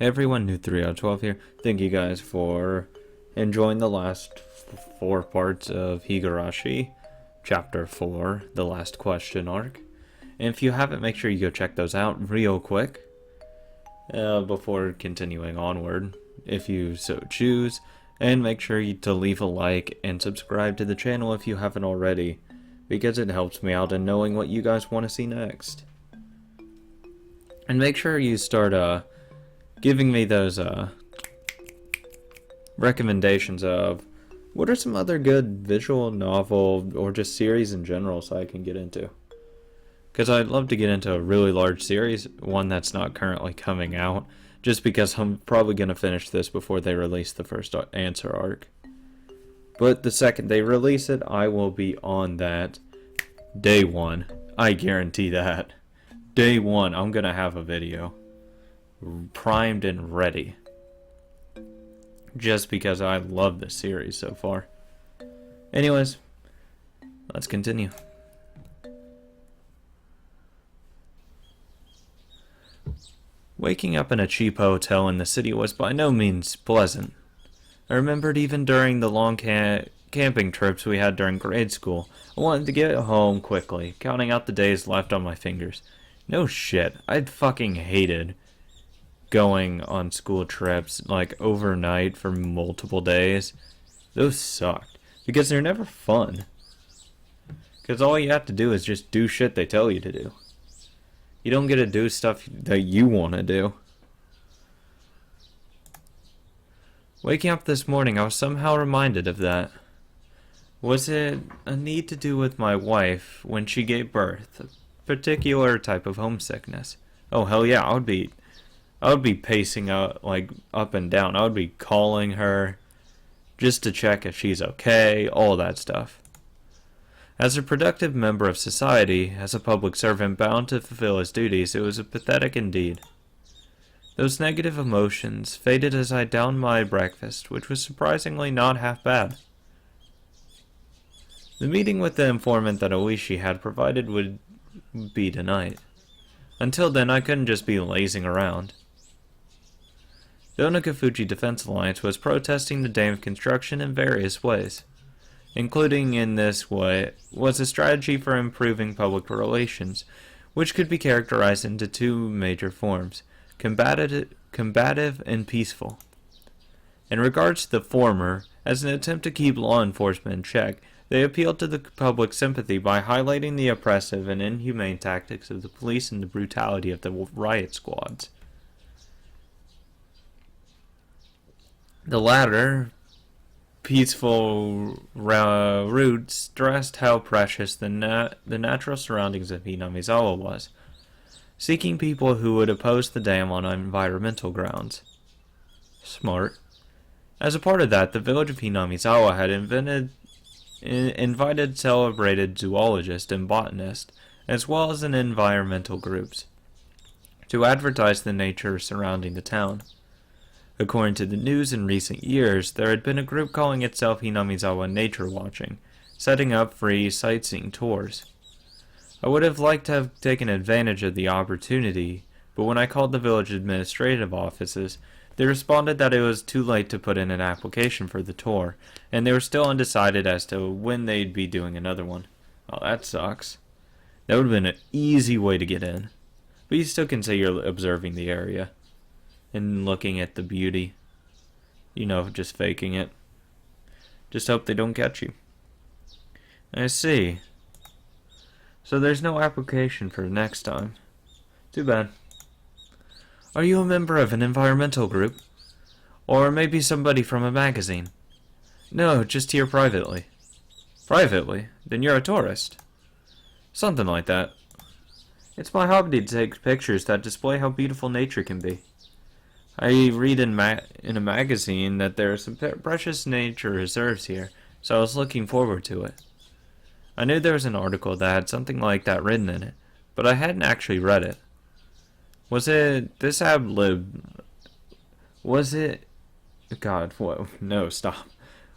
Hey everyone, new 3 out of 12 here. Thank you guys for enjoying the last 4 parts of Higurashi, Chapter 4, the last question arc. And if you haven't, make sure you go check those out real quick before continuing onward, if you so choose. And make sure to leave a like and subscribe to the channel if you haven't already, because it helps me out in knowing what you guys want to see next. And make sure you start giving me those recommendations of what are some other good visual novel or just series in general so I can get into. Because I'd love to get into a really large series, one that's not currently coming out, just because I'm probably going to finish this before they release the first answer arc. But the second they release it, I will be on that day one. I guarantee that. Day one, I'm going to have a video primed and ready, just because I love this series so far. Anyways, let's continue. Waking up in a cheap hotel in the city was by no means pleasant. I remembered even during the long camping trips we had during grade school, I wanted to get home quickly, counting out the days left on my fingers. No shit, I'd fucking hated going on school trips like overnight for multiple days. Those sucked because they're never fun, because all you have to do is just do shit they tell you to do. You don't get to do stuff that you want to do. Waking up this morning, I was somehow reminded of that. Was it a need to do with my wife when she gave birth? A particular type of homesickness? Oh hell yeah, I would be pacing out like up and down. I would be calling her just to check if she's okay, all that stuff. As a productive member of society, as a public servant bound to fulfill his duties, it was pathetic indeed. Those negative emotions faded as I downed my breakfast, which was surprisingly not half bad. The meeting with the informant that Oishi had provided would be tonight. Until then, I couldn't just be lazing around. The Onakafuji Defense Alliance was protesting the dam construction in various ways. Including in this way was a strategy for improving public relations, which could be characterized into two major forms, combative and peaceful. In regards to the former, as an attempt to keep law enforcement in check, they appealed to the public sympathy by highlighting the oppressive and inhumane tactics of the police and the brutality of the riot squads. The latter, peaceful route, stressed how precious the natural surroundings of Hinamizawa was, seeking people who would oppose the dam on environmental grounds. Smart. As a part of that, the village of Hinamizawa had invited celebrated zoologists and botanists, as well as an environmental groups, to advertise the nature surrounding the town. According to the news in recent years, there had been a group calling itself Hinamizawa Nature Watching, setting up free sightseeing tours. I would have liked to have taken advantage of the opportunity, but when I called the village administrative offices, they responded that it was too late to put in an application for the tour, and they were still undecided as to when they'd be doing another one. Oh, that sucks. That would have been an easy way to get in. But you still can say you're observing the area and looking at the beauty. You know, just faking it. Just hope they don't catch you. I see. So there's no application for next time. Too bad. Are you a member of an environmental group? Or maybe somebody from a magazine? No, just here privately. Privately? Then you're a tourist. Something like that. It's my hobby to take pictures that display how beautiful nature can be. I read in a magazine that there are some precious nature reserves here, so I was looking forward to it. I knew there was an article that had something like that written in it, but I hadn't actually read it. Was it this God, whoa, no, stop.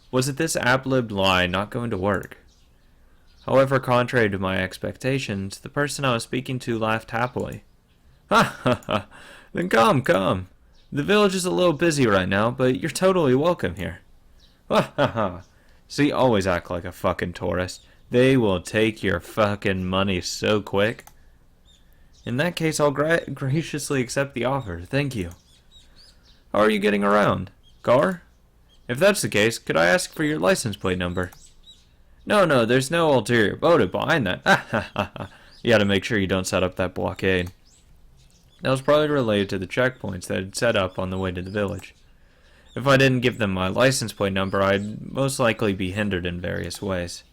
Was it this ab-libbed lie not going to work? However, contrary to my expectations, the person I was speaking to laughed happily. Ha ha ha, then come. The village is a little busy right now, but you're totally welcome here. Ha ha ha. See, always act like a fucking tourist. They will take your fucking money so quick. In that case, I'll graciously accept the offer. Thank you. How are you getting around? Car? If that's the case, could I ask for your license plate number? No, there's no ulterior motive behind that. Ha ha ha ha. You gotta make sure you don't set up that blockade. That was probably related to the checkpoints that had set up on the way to the village. If I didn't give them my license plate number, I'd most likely be hindered in various ways.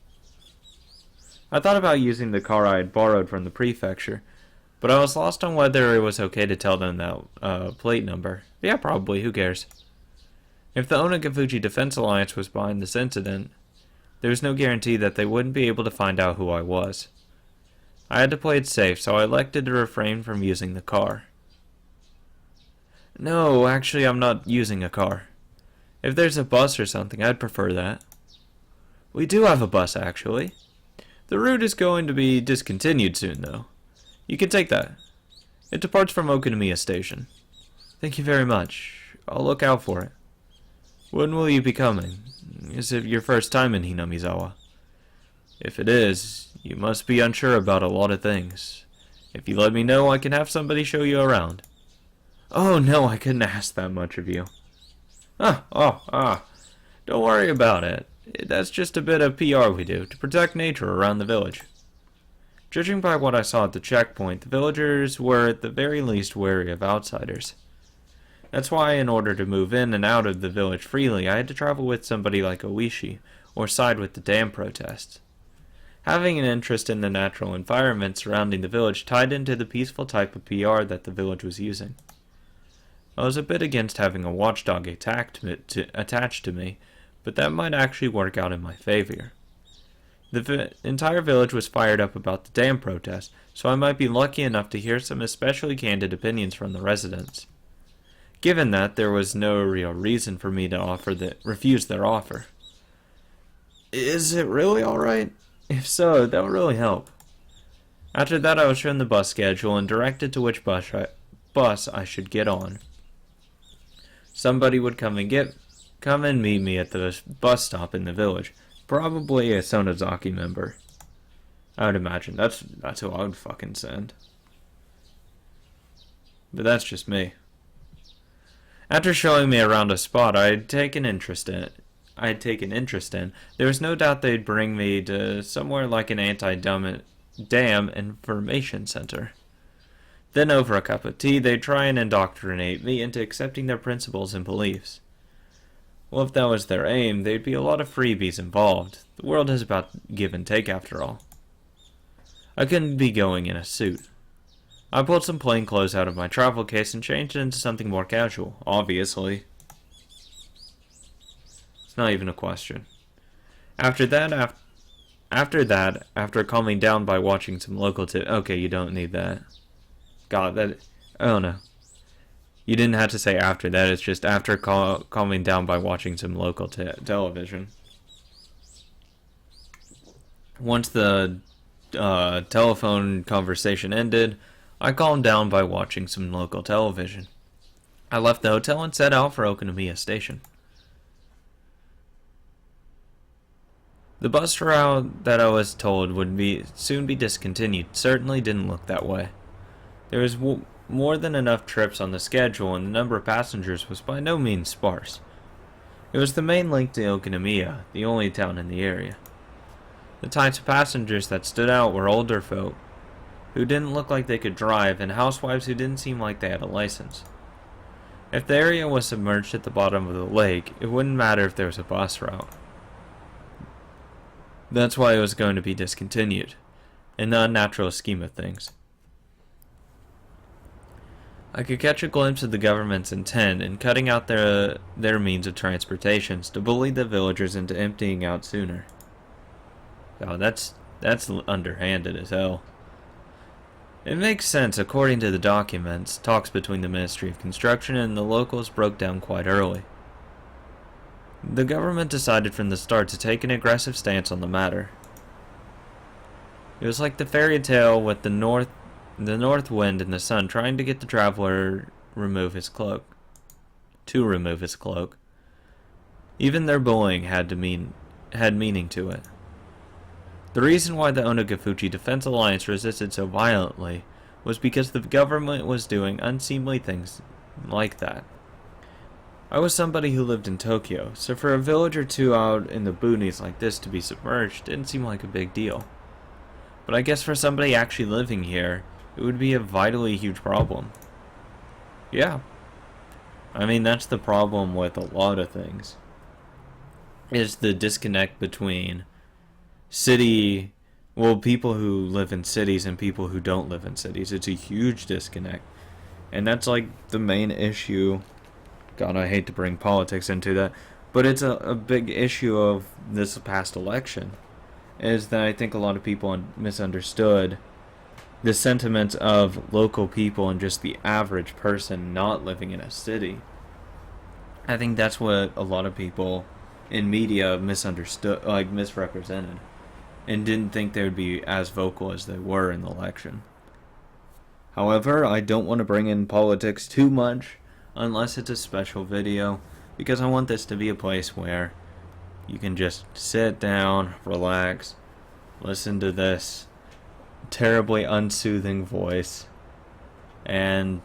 I thought about using the car I had borrowed from the prefecture, but I was lost on whether it was okay to tell them that plate number. Yeah, probably, who cares? If the Onagafuji Defense Alliance was behind this incident, there was no guarantee that they wouldn't be able to find out who I was. I had to play it safe, so I elected to refrain from using the car. No, actually I'm not using a car. If there's a bus or something, I'd prefer that. We do have a bus, actually. The route is going to be discontinued soon, though. You can take that. It departs from Okonomiya Station. Thank you very much. I'll look out for it. When will you be coming? Is it your first time in Hinamizawa? If it is, you must be unsure about a lot of things. If you let me know, I can have somebody show you around. Oh no, I couldn't ask that much of you. Don't worry about it. That's just a bit of PR we do to protect nature around the village. Judging by what I saw at the checkpoint, the villagers were at the very least wary of outsiders. That's why, in order to move in and out of the village freely, I had to travel with somebody like Oishi, or side with the dam protests. Having an interest in the natural environment surrounding the village tied into the peaceful type of PR that the village was using. I was a bit against having a watchdog attached to me, but that might actually work out in my favor. The entire village was fired up about the dam protest, so I might be lucky enough to hear some especially candid opinions from the residents. Given that, there was no real reason for me to refuse their offer. Is it really alright? If so, that would really help. After that, I was shown the bus schedule and directed to which bus I should get on. Somebody would come and meet me at the bus stop in the village, probably a Sonozaki member. I would imagine that's who I would fucking send. But that's just me. After showing me around a spot I had taken interest in, there was no doubt they'd bring me to somewhere like an anti-dam information center. Then over a cup of tea, they'd try and indoctrinate me into accepting their principles and beliefs. Well, if that was their aim, there'd be a lot of freebies involved. The world is about give and take after all. I couldn't be going in a suit. I pulled some plain clothes out of my travel case and changed it into something more casual, obviously. It's not even a question. After calming down by watching some local okay, you don't need that. God, that... Oh no. You didn't have to say after that, it's just after calming down by watching some local television. Once the telephone conversation ended, I calmed down by watching some local television. I left the hotel and set out for Okonomiya Station. The bus route that I was told would soon be discontinued certainly didn't look that way. There was more than enough trips on the schedule, and the number of passengers was by no means sparse. It was the main link to Okonomiya, the only town in the area. The types of passengers that stood out were older folk, who didn't look like they could drive, and housewives who didn't seem like they had a license. If the area was submerged at the bottom of the lake, it wouldn't matter if there was a bus route. That's why it was going to be discontinued, in the unnatural scheme of things. I could catch a glimpse of the government's intent in cutting out their means of transportations to bully the villagers into emptying out sooner. God, that's underhanded as hell. It makes sense. According to the documents, talks between the Ministry of Construction and the locals broke down quite early. The government decided from the start to take an aggressive stance on the matter. It was like the fairy tale with the north wind and the sun trying to get the traveler remove his cloak. to remove his cloak. Even their bullying had meaning to it. The reason why the Onagafuchi Defense Alliance resisted so violently was because the government was doing unseemly things like that. I was somebody who lived in Tokyo, so for a village or two out in the boonies like this to be submerged didn't seem like a big deal. But I guess for somebody actually living here, it would be a vitally huge problem. Yeah. I mean, that's the problem with a lot of things. Is the disconnect between people who live in cities and people who don't live in cities. It's a huge disconnect. And that's like the main issue. God, I hate to bring politics into that, but it's a big issue of this past election, is that I think a lot of people misunderstood the sentiments of local people and just the average person not living in a city. I think that's what a lot of people in media misunderstood, like misrepresented, and didn't think they would be as vocal as they were in the election. However, I don't want to bring in politics too much unless it's a special video, because I want this to be a place where you can just sit down, relax, listen to this terribly unsoothing voice, and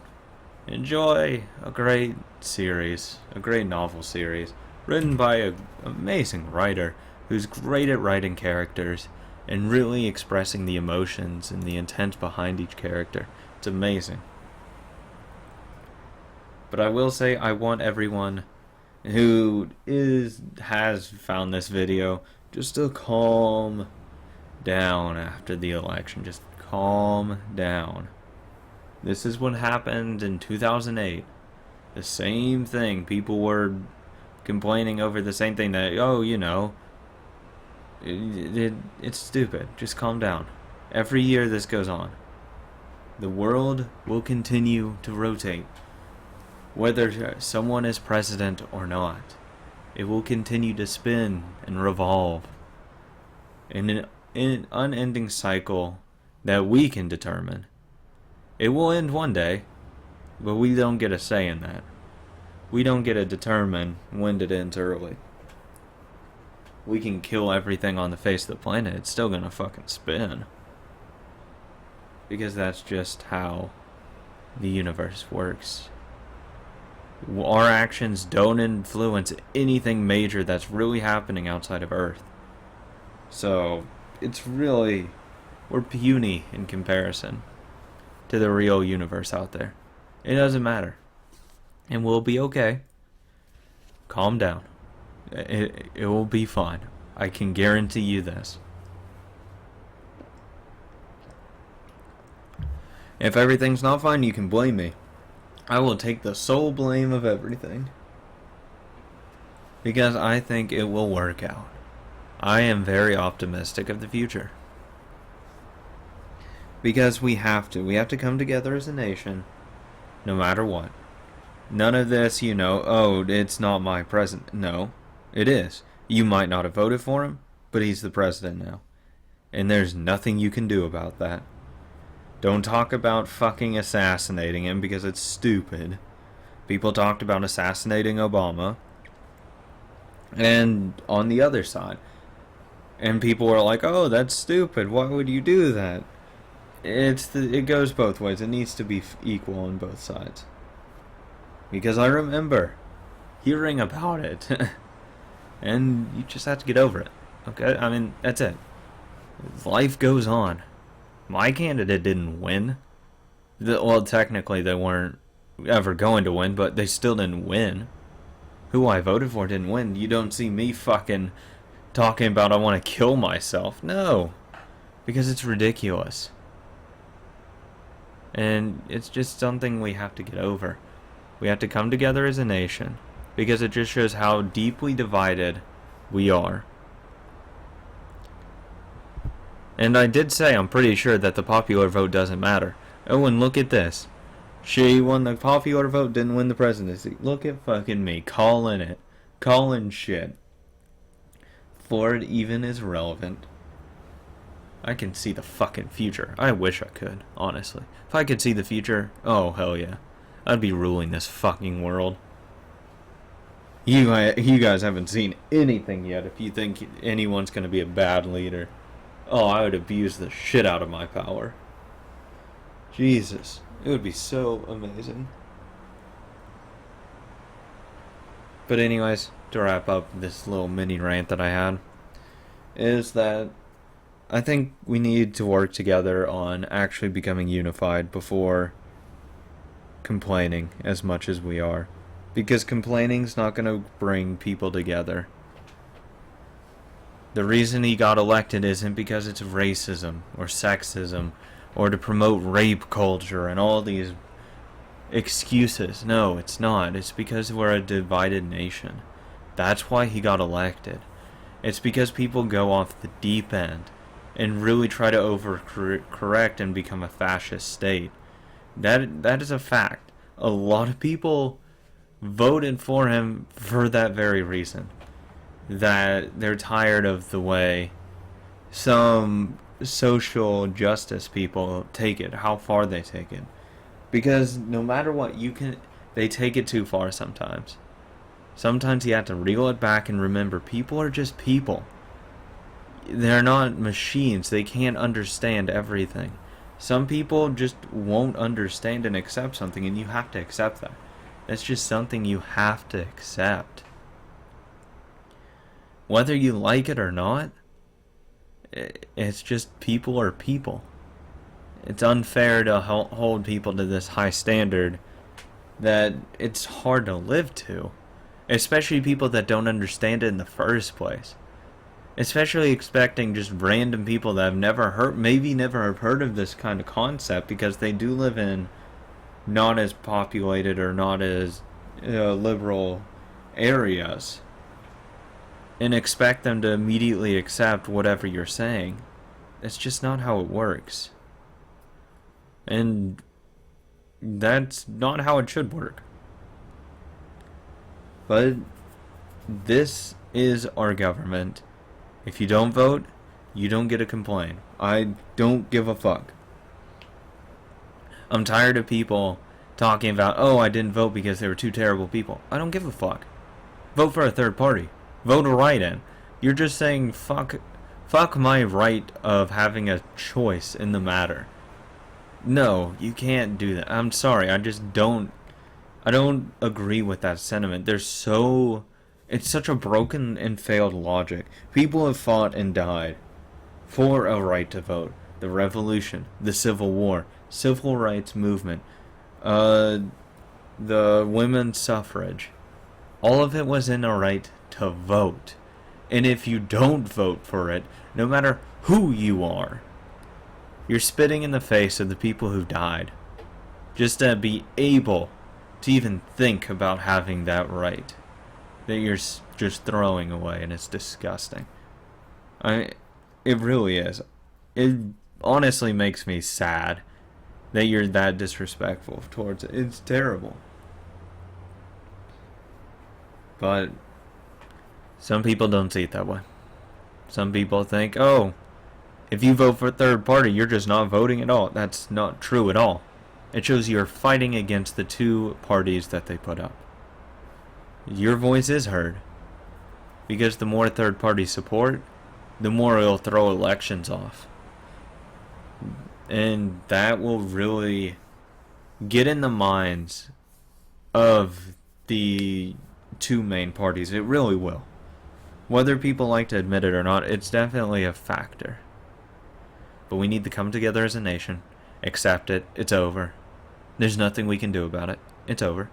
enjoy a great series, a great novel series, written by an amazing writer who's great at writing characters and really expressing the emotions and the intent behind each character. It's amazing. But I will say, I want everyone who has found this video just to calm down after the election. Just calm down. This is what happened in 2008. The same thing. People were complaining over the same thing that, it's stupid. Just calm down. Every year this goes on. The world will continue to rotate. Whether someone is president or not, it will continue to spin and revolve in an unending cycle that we can determine. It will end one day, but we don't get a say in that. We don't get to determine when it ends early. We can kill everything on the face of the planet, it's still gonna fucking spin. Because that's just how the universe works. Our actions don't influence anything major that's really happening outside of Earth. So, we're puny in comparison to the real universe out there. It doesn't matter. And we'll be okay. Calm down. It will be fine. I can guarantee you this. If everything's not fine, you can blame me. I will take the sole blame of everything. Because I think it will work out. I am very optimistic of the future. Because we have to come together as a nation, no matter what. None of this, it's not my president. No, it is. You might not have voted for him, but he's the president now. And there's nothing you can do about that. Don't talk about fucking assassinating him because it's stupid. People talked about assassinating Obama. And on the other side. And people were like, oh, that's stupid. Why would you do that? It goes both ways. It needs to be equal on both sides. Because I remember hearing about it. And you just have to get over it. Okay? I mean, that's it. Life goes on. My candidate didn't win. Well, technically they weren't ever going to win, but they still didn't win. Who I voted for didn't win. You don't see me fucking talking about I want to kill myself. No. Because it's ridiculous. And it's just something we have to get over. We have to come together as a nation. Because it just shows how deeply divided we are. And I did say I'm pretty sure that the popular vote doesn't matter. Oh, and look at this. She won the popular vote, didn't win the presidency. Look at fucking me, calling it. Calling shit. For it even is relevant. I can see the fucking future. I wish I could, honestly. If I could see the future, oh hell yeah. I'd be ruling this fucking world. You guys haven't seen anything yet if you think anyone's going to be a bad leader. Oh, I would abuse the shit out of my power. Jesus. It would be so amazing. But anyways, to wrap up this little mini rant that I had, is that I think we need to work together on actually becoming unified before complaining as much as we are. Because complaining's not going to bring people together. The reason he got elected isn't because it's racism or sexism or to promote rape culture and all these excuses. No, it's not. It's because we're a divided nation. That's why he got elected. It's because people go off the deep end and really try to overcorrect and become a fascist state. That is a fact. A lot of people voted for him for that very reason. That they're tired of the way some social justice people take it, how far they take it. Because no matter what, they take it too far sometimes. Sometimes you have to reel it back and remember people are just people. They're not machines. They can't understand everything. Some people just won't understand and accept something, and you have to accept that. That's just something you have to accept. Whether you like it or not, it's just people are people. It's unfair to hold people to this high standard that it's hard to live to. Especially people that don't understand it in the first place. Especially expecting just random people that have maybe never have heard of this kind of concept because they do live in not as populated or not as liberal areas, and expect them to immediately accept whatever you're saying. It's just not how it works. And that's not how it should work. But this is our government. If you don't vote, you don't get to complain. I don't give a fuck. I'm tired of people talking about, oh, I didn't vote because they were two terrible people. I don't give a fuck. Vote for a third party. Vote a write-in. You're just saying, fuck my right of having a choice in the matter. No, you can't do that. I'm sorry, I don't agree with that sentiment. It's such a broken and failed logic. People have fought and died for a right to vote. The Revolution, the Civil War, Civil Rights Movement, the women's suffrage. All of it was in a right to vote. And if you don't vote for it, no matter who you are, you're spitting in the face of the people who died. Just to be able to even think about having that right that you're just throwing away, and it's disgusting. It really is. It honestly makes me sad that you're that disrespectful towards it. It's terrible. But some people don't see it that way. Some people think, oh, if you vote for a third party, you're just not voting at all. That's not true at all. It shows you're fighting against the two parties that they put up. Your voice is heard. Because the more third party support, the more it'll throw elections off. And that will really get in the minds of the two main parties. It really will. Whether people like to admit it or not, it's definitely a factor. But we need to come together as a nation, accept it, it's over. There's nothing we can do about it. It's over.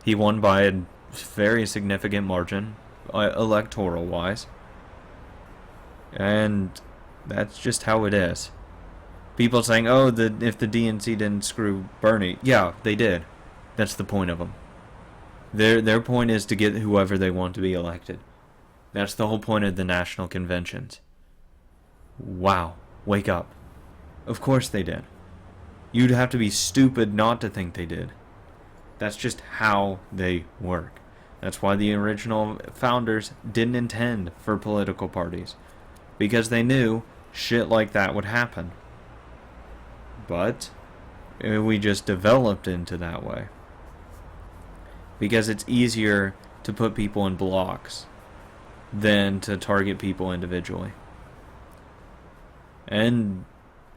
He won by a very significant margin, electoral-wise. And that's just how it is. People saying, oh, if the DNC didn't screw Bernie. Yeah, they did. That's the point of them. Their point is to get whoever they want to be elected. That's the whole point of the national conventions. Wow. Wake up. Of course they did. You'd have to be stupid not to think they did. That's just how they work. That's why the original founders didn't intend for political parties. Because they knew shit like that would happen. But we just developed into that way. Because it's easier to put people in blocks than to target people individually. And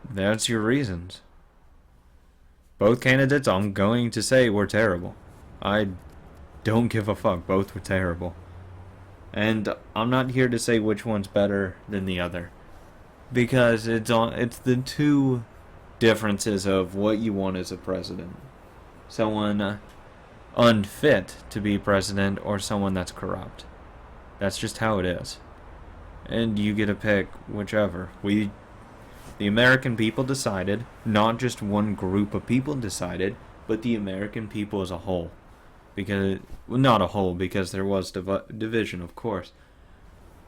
that's your reasons. Both candidates, I'm going to say, were terrible. I don't give a fuck. Both were terrible. And I'm not here to say which one's better than the other, because it's the two differences of what you want as a president. Someone unfit to be president or someone that's corrupt. That's just how it is. And you get to pick whichever. The American people decided, not just one group of people decided, but the American people as a whole. Because, well, not a whole, because there was division, of course.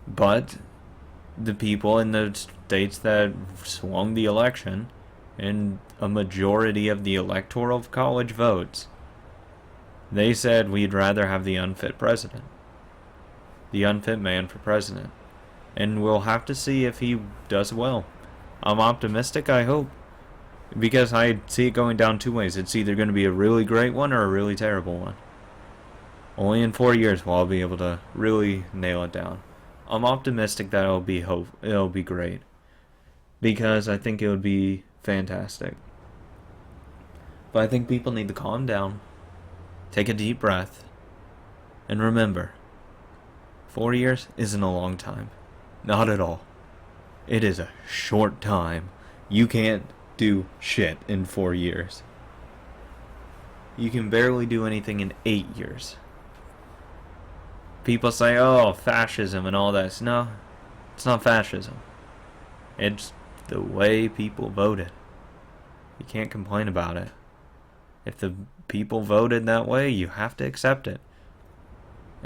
But the people in the states that swung the election, and a majority of the electoral college votes, they said we'd rather have the unfit president. The unfit man for president. And we'll have to see if he does well. I'm optimistic, I hope. Because I see it going down two ways. It's either going to be a really great one or a really terrible one. Only in 4 years will I be able to really nail it down. I'm optimistic that it'll be great. Because I think it would be fantastic. But I think people need to calm down. Take a deep breath. And remember, 4 years isn't a long time. Not at all. It is a short time. You can't do shit in 4 years. You can barely do anything in 8 years. People say, oh, fascism and all that. No, it's not fascism. It's the way people voted. You can't complain about it. If the people voted that way, you have to accept it.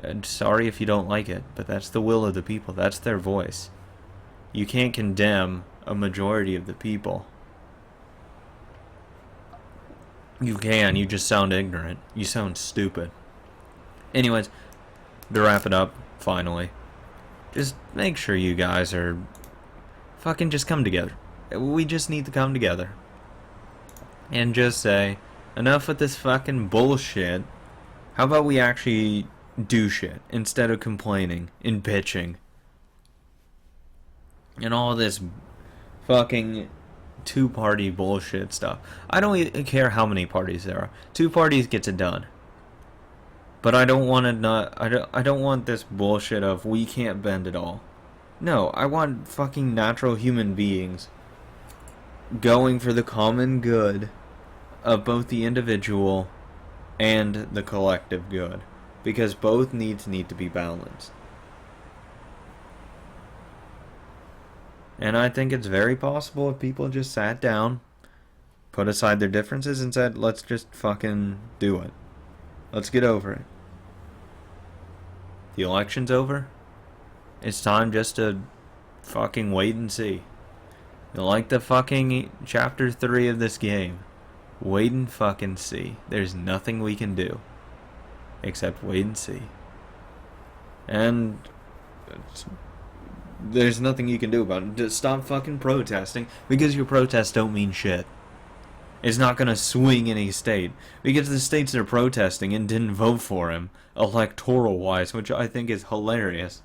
And sorry if you don't like it, but that's the will of the people. That's their voice. You can't condemn a majority of the people. You can, you just sound ignorant. You sound stupid. Anyways, to wrap it up, finally, just make sure you guys are fucking just come together. We just need to come together. And just say, enough with this fucking bullshit. How about we actually do shit instead of complaining and bitching? And all this fucking two-party bullshit stuff. I don't care how many parties there are. Two parties gets it done. But I don't want I don't want this bullshit of we can't bend at all. No, I want fucking natural human beings going for the common good of both the individual and the collective good. Because both needs need to be balanced. And I think it's very possible if people just sat down, put aside their differences and said, let's just fucking do it. Let's get over it. The election's over. It's time just to fucking wait and see. Like the fucking chapter 3 of this game. Wait and fucking see. There's nothing we can do except wait and see. And there's nothing you can do about it. Just stop fucking protesting, because your protests don't mean shit. It's not gonna swing any state, because the states are protesting and didn't vote for him, electoral wise, which I think is hilarious.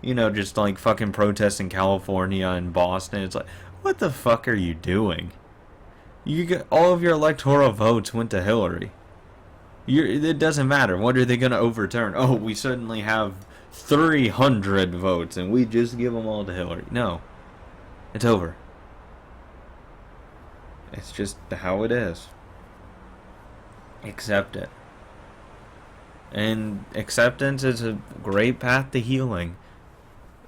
You know, just like fucking protesting California and Boston. It's like, what the fuck are you doing? All of your electoral votes went to Hillary. It doesn't matter. What are they gonna overturn? Oh, we suddenly have 300 votes and we just give them all to Hillary. No. It's over. It's just how it is. Accept it. And acceptance is a great path to healing.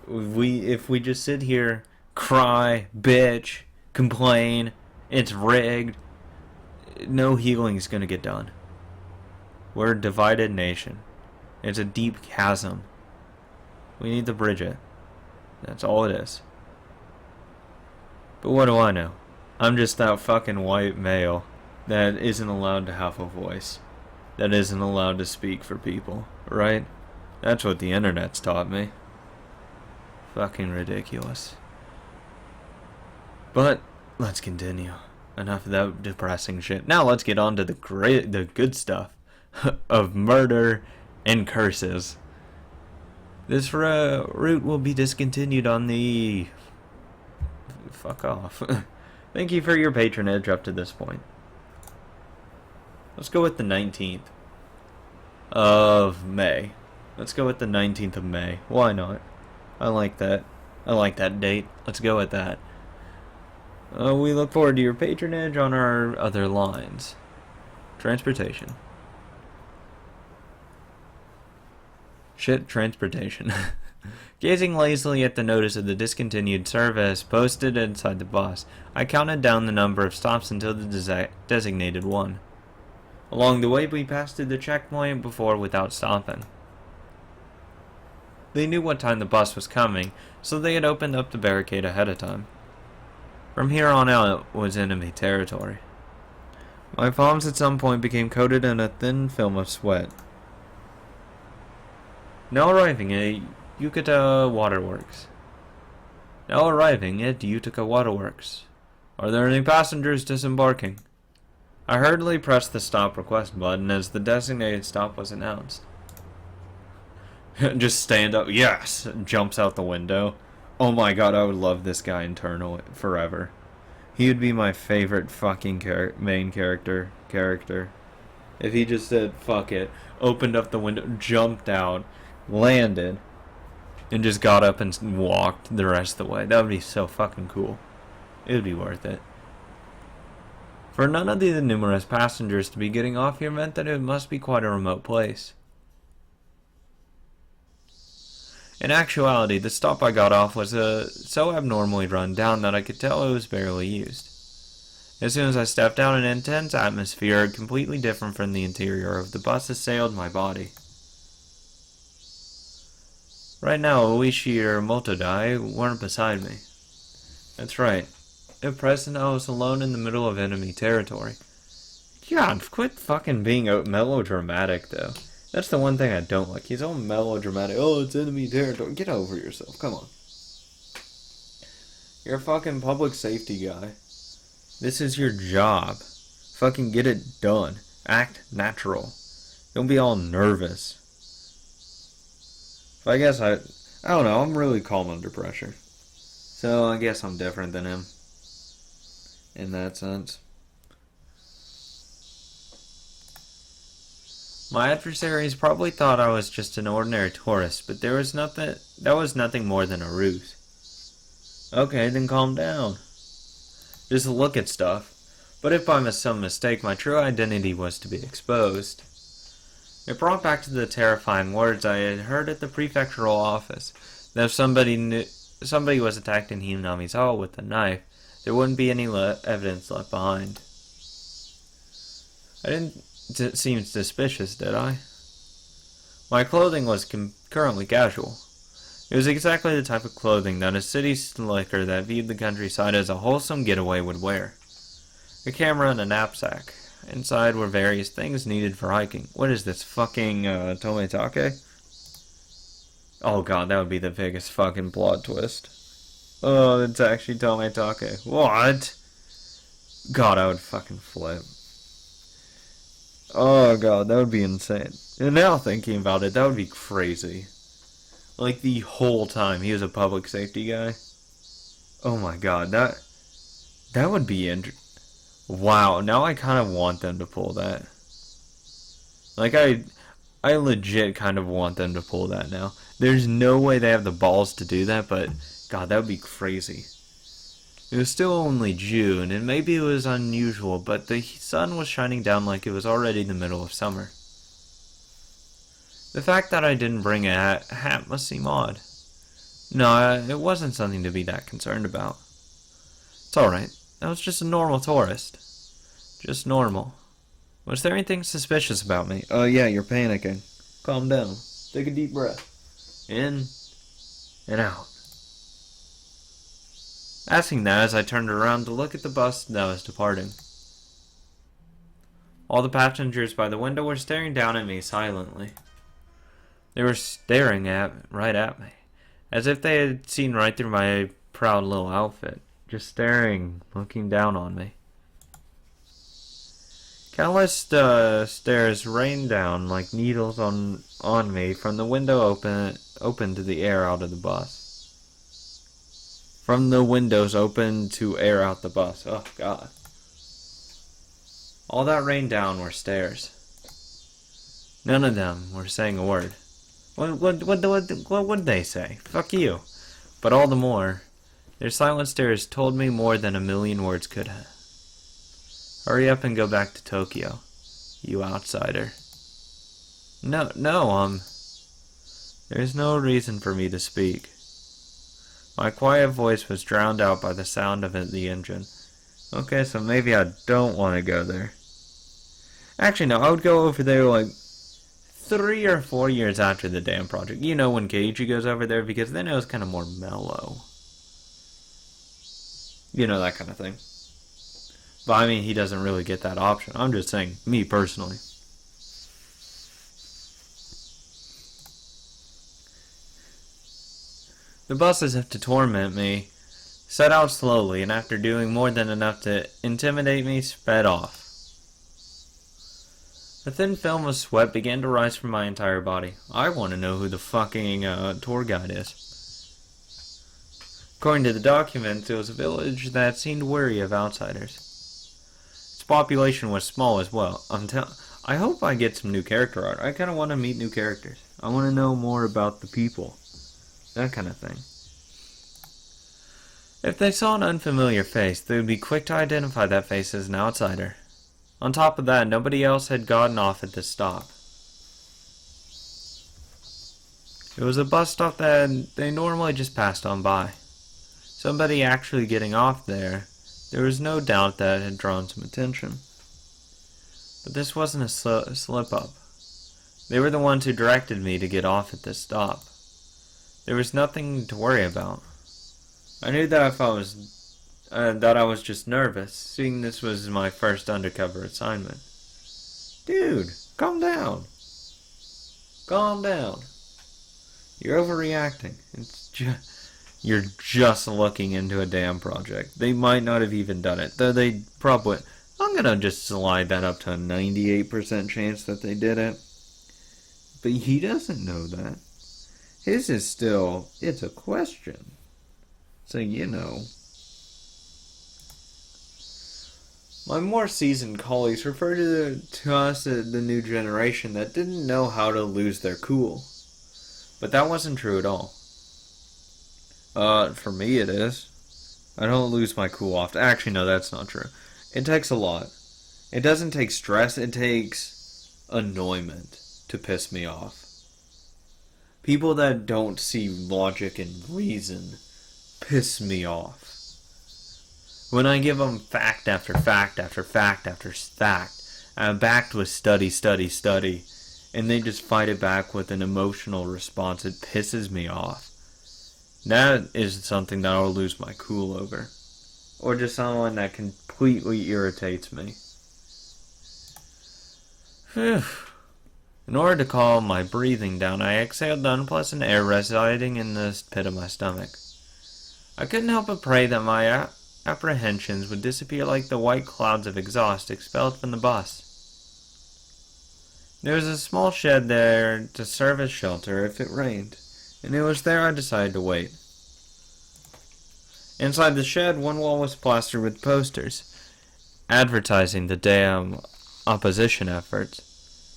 If we just sit here, cry, bitch, complain, it's rigged, no healing is going to get done. We're a divided nation. It's a deep chasm. We need to bridge it. That's all it is. But what do I know? I'm just that fucking white male that isn't allowed to have a voice. That isn't allowed to speak for people, right? That's what the internet's taught me. Fucking ridiculous. But let's continue. Enough of that depressing shit. Now let's get on to the good stuff of murder and curses. This route will be discontinued on the... Fuck off. Thank you for your patronage up to this point. Let's go with the 19th of May. Let's go with the 19th of May. Why not? I like that. I like that date. Let's go with that. We look forward to your patronage on our other lines. Transportation. Shit, transportation. Gazing lazily at the notice of the discontinued service posted inside the bus, I counted down the number of stops until the designated one. Along the way, we passed through the checkpoint before without stopping. They knew what time the bus was coming, so they had opened up the barricade ahead of time. From here on out was enemy territory. My palms at some point became coated in a thin film of sweat. Now arriving at Utica Waterworks. Are there any passengers disembarking? I hurriedly pressed the stop request button as the designated stop was announced. Just stand up. Yes! Jumps out the window. Oh my god, I would love this guy in Eternal forever. He would be my favorite fucking main character. If he just said, fuck it, opened up the window, jumped out, landed, and just got up and walked the rest of the way. That would be so fucking cool. It would be worth it. For none of the numerous passengers to be getting off here meant that it must be quite a remote place. In actuality, the stop I got off was so abnormally run down that I could tell it was barely used. As soon as I stepped out, an intense atmosphere, completely different from the interior of the bus, assailed my body. Right now, Oishi or Motodai weren't beside me. That's right. At present, I was alone in the middle of enemy territory. God, quit fucking being melodramatic, though. That's the one thing I don't like. He's all melodramatic. Oh, it's enemy territory. Get over yourself. Come on. You're a fucking public safety guy. This is your job. Fucking get it done. Act natural. Don't be all nervous. But I guess I don't know. I'm really calm under pressure. So I guess I'm different than him. In that sense. My adversaries probably thought I was just an ordinary tourist, but that was nothing more than a ruse. Okay, then calm down. Just look at stuff. But if by some mistake my true identity was to be exposed, it brought back to the terrifying words I had heard at the prefectural office, that if somebody was attacked in Hinami's hall with a knife, there wouldn't be any evidence left behind. I didn't seem suspicious, did I? My clothing was currently casual. It was exactly the type of clothing that a city slicker that viewed the countryside as a wholesome getaway would wear. A camera and a knapsack. Inside were various things needed for hiking. What is this, fucking Tometake? Oh god, that would be the biggest fucking plot twist. Oh, it's actually Tometake. What? God, I would fucking flip. Oh god, that would be insane. And now thinking about it, that would be crazy. Like the whole time he was a public safety guy. Oh my god, that would be wow, now I kind of want them to pull that. Like I legit kind of want them to pull that now. There's no way they have the balls to do that, but god, that would be crazy. It was still only June, and maybe it was unusual, but the sun was shining down like it was already the middle of summer. The fact that I didn't bring a hat must seem odd. No, it wasn't something to be that concerned about. It's alright. I was just a normal tourist. Just normal. Was there anything suspicious about me? Oh yeah, you're panicking. Calm down. Take a deep breath. In and out. Asking that as I turned around to look at the bus that was departing. All the passengers by the window were staring down at me silently. They were staring right at me, as if they had seen right through my proud little outfit. Just staring, looking down on me. Countless stairs rained down like needles on me from the window open to the air out of the bus. From the windows open to air out the bus. Oh, God. All that rained down were stairs. None of them were saying a word. What would they say? Fuck you. But all the more, their silent stares told me more than a million words could have. Hurry up and go back to Tokyo, you outsider. No, there's no reason for me to speak. My quiet voice was drowned out by the sound of the engine. Okay, so maybe I don't want to go there. Actually, no, I would go over there like 3 or 4 years after the damn project. You know, when Keiji goes over there, because then it was kind of more mellow. You know, that kind of thing. But I mean, he doesn't really get that option. I'm just saying, me personally. The bus, as if to torment me, set out slowly, and after doing more than enough to intimidate me, sped off. A thin film of sweat began to rise from my entire body. I want to know who the fucking tour guide is. According to the documents, it was a village that seemed wary of outsiders. Its population was small as well. I hope I get some new character art. I kind of want to meet new characters. I want to know more about the people. That kind of thing. If they saw an unfamiliar face, they would be quick to identify that face as an outsider. On top of that, nobody else had gotten off at this stop. It was a bus stop that they normally just passed on by. Somebody actually getting off there was no doubt that had drawn some attention. But this wasn't a slip-up. They were the ones who directed me to get off at this stop. There was nothing to worry about. I knew that if I was just nervous, seeing this was my first undercover assignment. Dude, calm down. Calm down. You're overreacting. You're just looking into a damn project. They might not have even done it, though they probably... I'm gonna just slide that up to a 98% chance that they did it. But he doesn't know that. His is still, it's a question. So, you know. My more seasoned colleagues refer to us as the new generation that didn't know how to lose their cool. But that wasn't true at all. For me it is. I don't lose my cool often. Actually, no, that's not true. It takes a lot. It doesn't take stress, it takes annoyment to piss me off. People that don't see logic and reason piss me off. When I give them fact after fact after fact after fact, backed with study, and they just fight it back with an emotional response, it pisses me off. That is something that I'll lose my cool over. Or just someone that completely irritates me. Phew. In order to calm my breathing down, I exhaled the unpleasant air residing in the pit of my stomach. I couldn't help but pray that my apprehensions would disappear like the white clouds of exhaust expelled from the bus. There was a small shed there to serve as shelter if it rained, and it was there I decided to wait. Inside the shed, one wall was plastered with posters advertising the damn opposition efforts.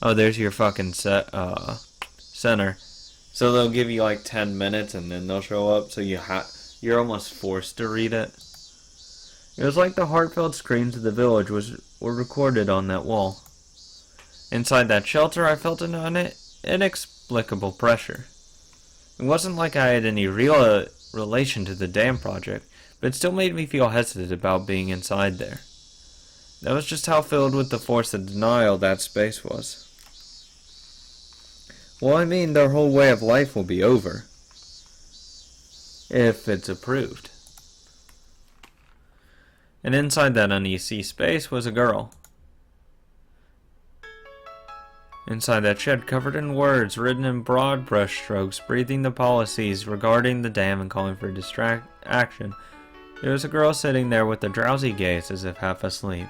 Oh, there's your fucking center. So they'll give you like 10 minutes and then they'll show up, so you're almost forced to read it. It was like the heartfelt screams of the village were recorded on that wall. Inside that shelter, I felt an inexplicable pressure. It wasn't like I had any real relation to the dam project, but it still made me feel hesitant about being inside there. That was just how filled with the force of denial that space was. Well, I mean, their whole way of life will be over. If it's approved. And inside that uneasy space was a girl. Inside that shed, covered in words, written in broad brushstrokes, breathing the policies regarding the dam and calling for action, there was a girl sitting there with a drowsy gaze as if half asleep.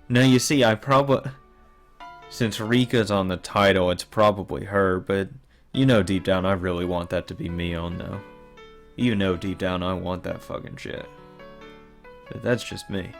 Now you see, I probably... Since Rika's on the title, it's probably her, but you know deep down I really want that to be Mion, though. You know deep down I want that fucking shit. But that's just me.